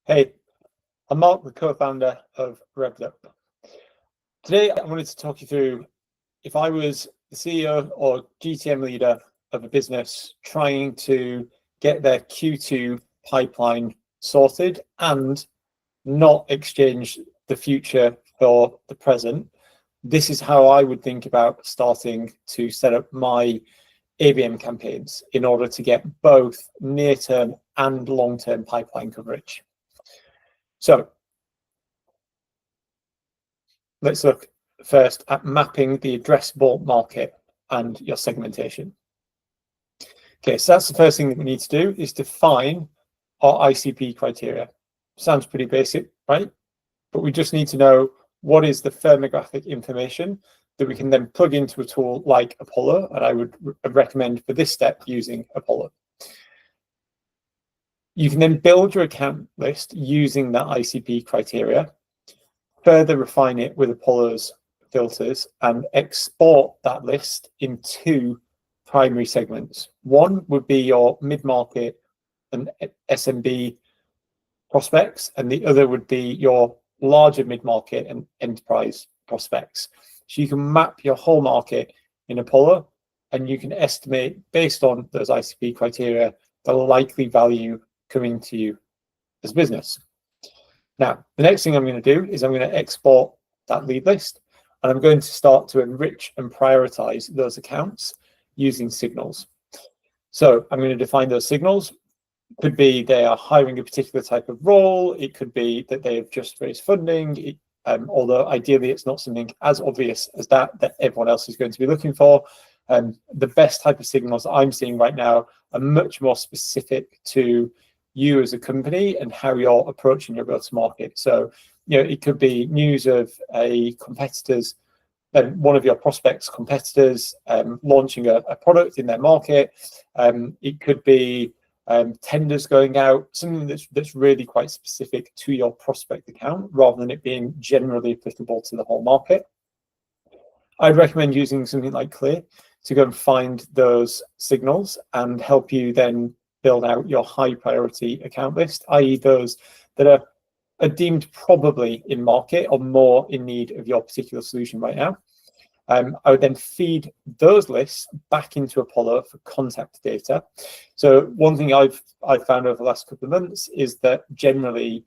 Hey, I'm Mark, the co-founder of RevDup. Today, I wanted to talk you through if I was the CEO or GTM leader of a business trying to get their Q2 pipeline sorted and not exchange the future for the present. This is how I would think about starting to set up my ABM campaigns in order to get both near-term and long-term pipeline coverage. So let's look first at mapping the addressable market and your segmentation. Okay, so that's the first thing that we need to do is define our ICP criteria. Sounds pretty basic, right? But we just need to know what is the firmographic information that we can then plug into a tool like Apollo, and I would recommend for this step using Apollo. You can then build your account list using that ICP criteria, further refine it with Apollo's filters, and export that list in two primary segments. One would be your mid-market and SMB prospects, and the other would be your larger mid-market and enterprise prospects. So you can map your whole market in Apollo, and you can estimate, based on those ICP criteria, the likely value coming to you as a business. Now, the next thing I'm going to do is I'm going to export that lead list, and I'm going to start to enrich and prioritize those accounts using signals. So I'm going to define those signals. It could be they are hiring a particular type of role. It could be that they have just raised funding, although ideally it's not something as obvious as that everyone else is going to be looking for. The best type of signals I'm seeing right now are much more specific to you as a company and how you're approaching your go-to-market. So, it could be news of a competitor's, one of your prospects' competitors launching a product in their market. It could be tenders going out, something that's really quite specific to your prospect account rather than it being generally applicable to the whole market. I'd recommend using something like Clear to go and find those signals and help you then build out your high priority account list, i.e. those that are deemed probably in market or more in need of your particular solution right now. I would then feed those lists back into Apollo for contact data. So one thing I've found over the last couple of months is that generally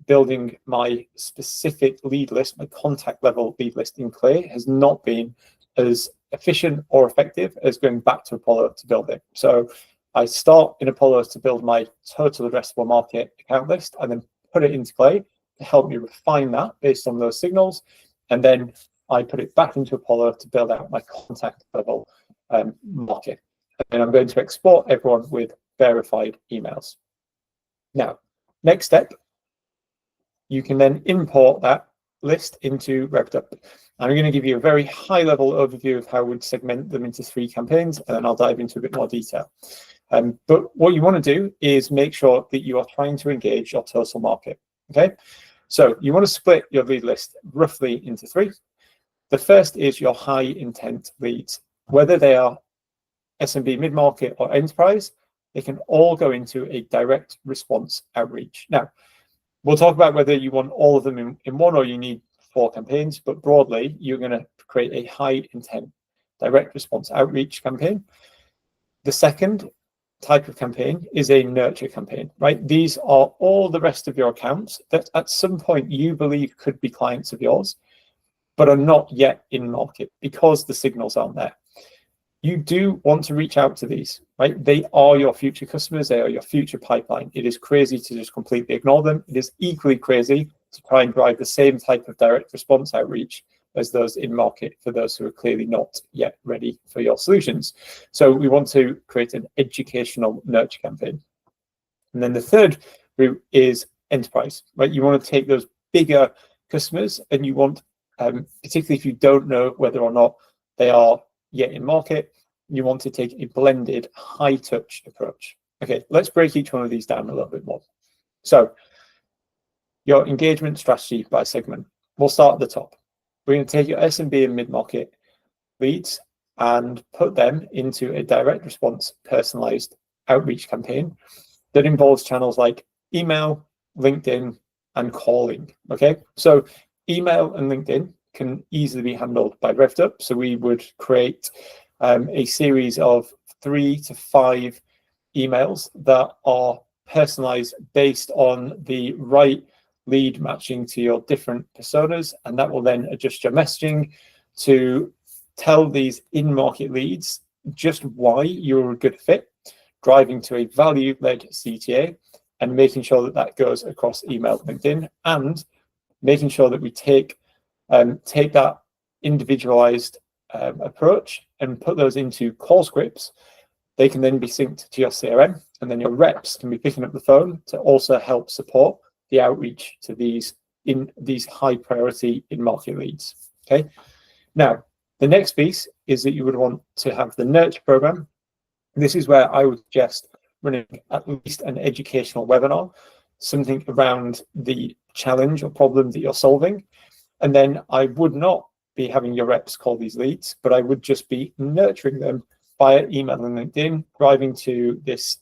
building my specific lead list, my contact level lead list in Clear has not been as efficient or effective as going back to Apollo to build it. So I start in Apollo to build my total addressable market account list and then put it into Clay to help me refine that based on those signals. And then I put it back into Apollo to build out my contact level market. And I'm going to export everyone with verified emails. Now, next step, you can then import that list into RevDup. I'm going to give you a very high level overview of how I would segment them into 3 campaigns, and then I'll dive into a bit more detail. But what you want to do is make sure that you are trying to engage your total market. Okay, so you want to split your lead list roughly into 3. The first is your high intent leads. Whether they are SMB, mid-market, or enterprise, they can all go into a direct response outreach. Now, we'll talk about whether you want all of them in one or you need 4 campaigns, but broadly, you're going to create a high intent direct response outreach campaign. The second type of campaign is a nurture campaign, right? These are all the rest of your accounts that at some point you believe could be clients of yours, but are not yet in market because the signals aren't there. You do want to reach out to these, right? They are your future customers. They are your future pipeline. It is crazy to just completely ignore them. It is equally crazy to try and drive the same type of direct response outreach as those in market for those who are clearly not yet ready for your solutions. So we want to create an educational nurture campaign. And then the third route is enterprise, right? You want to take those bigger customers and you want, particularly if you don't know whether or not they are yet in market, you want to take a blended high touch approach. Okay, let's break each one of these down a little bit more. So your engagement strategy by segment. We'll start at the top. We're going to take your SMB and mid-market leads and put them into a direct response personalized outreach campaign that involves channels like email, LinkedIn, and calling. Okay, so email and LinkedIn can easily be handled by RevDup. So we would create a series of 3 to 5 emails that are personalized based on the right lead matching to your different personas, and that will then adjust your messaging to tell these in-market leads just why you're a good fit, driving to a value-led CTA, and making sure that that goes across email, LinkedIn, and making sure that we take that individualized approach and put those into call scripts. They can then be synced to your CRM, and then your reps can be picking up the phone to also help support the outreach to these high priority in-market leads. Okay. Now, the next piece is that you would want to have the nurture program. This is where I would suggest running at least an educational webinar, something around the challenge or problem that you're solving. And then I would not be having your reps call these leads, but I would just be nurturing them via email and LinkedIn, driving to this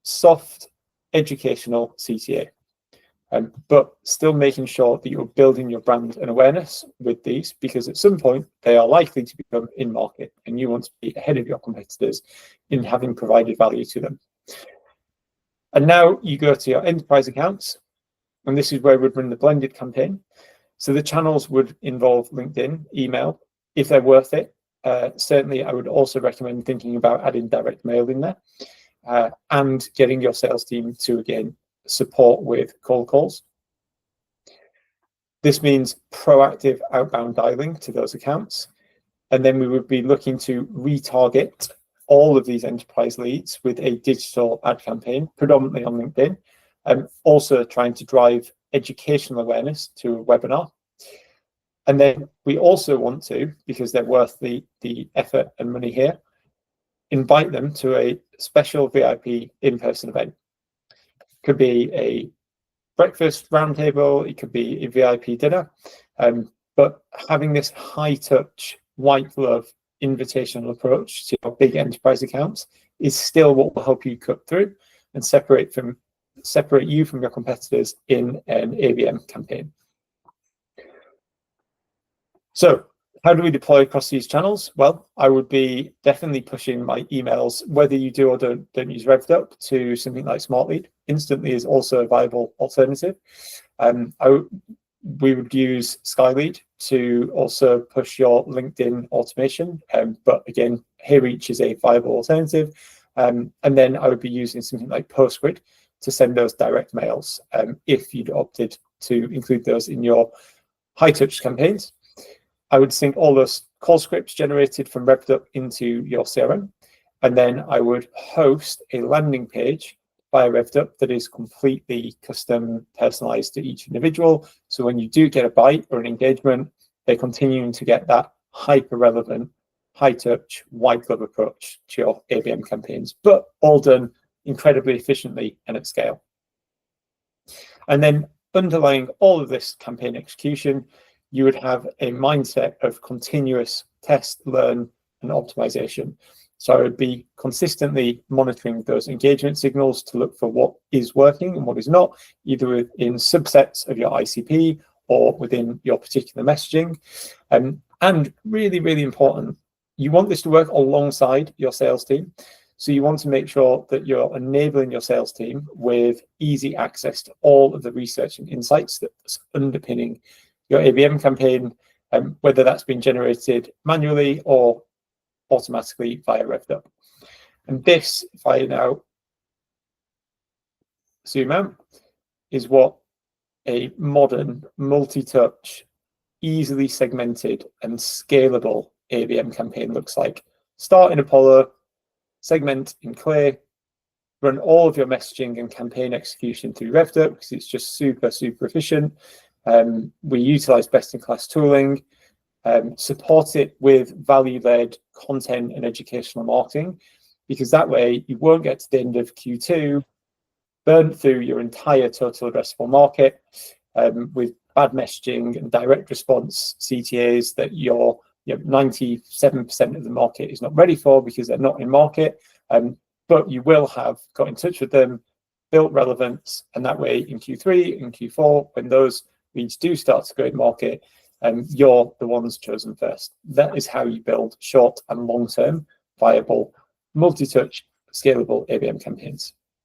soft educational CTA. But still making sure that you're building your brand and awareness with these, because at some point they are likely to become in market, and you want to be ahead of your competitors in having provided value to them. And now you go to your enterprise accounts, and this is where we'd run the blended campaign. So the channels would involve LinkedIn, email, if they're worth it. Certainly, I would also recommend thinking about adding direct mail in there, and getting your sales team to, again, support with cold calls. This means proactive outbound dialing to those accounts. And then we would be looking to retarget all of these enterprise leads with a digital ad campaign, predominantly on LinkedIn, and also trying to drive educational awareness to a webinar. And then we also want to, because they're worth the effort and money here, invite them to a special VIP in-person event. Could be a breakfast roundtable, it could be a VIP dinner, but having this high-touch, white glove invitational approach to your big enterprise accounts is still what will help you cut through and separate you from your competitors in an ABM campaign. So how do we deploy across these channels? Well, I would be definitely pushing my emails, whether you do or don't use RevDup, to something like SmartLead. Instantly is also a viable alternative. We would use SkyLead to also push your LinkedIn automation, but again, HeyReach is a viable alternative. And then I would be using something like PostGrid to send those direct mails, if you'd opted to include those in your high-touch campaigns. I would sync all those call scripts generated from RevDup into your CRM, and then I would host a landing page via RevDup that is completely custom personalized to each individual. So when you do get a bite or an engagement, they're continuing to get that hyper-relevant, high-touch, white glove approach to your ABM campaigns, but all done incredibly efficiently and at scale. And then underlying all of this campaign execution, you would have a mindset of continuous test, learn, and optimization. So I would be consistently monitoring those engagement signals to look for what is working and what is not, either within subsets of your ICP or within your particular messaging. And really, really important, you want this to work alongside your sales team. So you want to make sure that you're enabling your sales team with easy access to all of the research and insights that's underpinning your ABM campaign, whether that's been generated manually or automatically via RevDup. And this, if I now zoom out, is what a modern, multi-touch, easily segmented and scalable ABM campaign looks like. Start in Apollo, segment in Clay, run all of your messaging and campaign execution through RevDup because it's just super, super efficient. We utilize best-in-class tooling, support it with value-led content and educational marketing, because that way you won't get to the end of Q2, burn through your entire total addressable market with bad messaging and direct response CTAs that your 97% of the market is not ready for because they're not in market. But you will have got in touch with them, built relevance, and that way in Q3 and Q4, when those leads do start to go in market, you're the ones chosen first. That is how you build short and long-term viable, multi-touch, scalable ABM campaigns.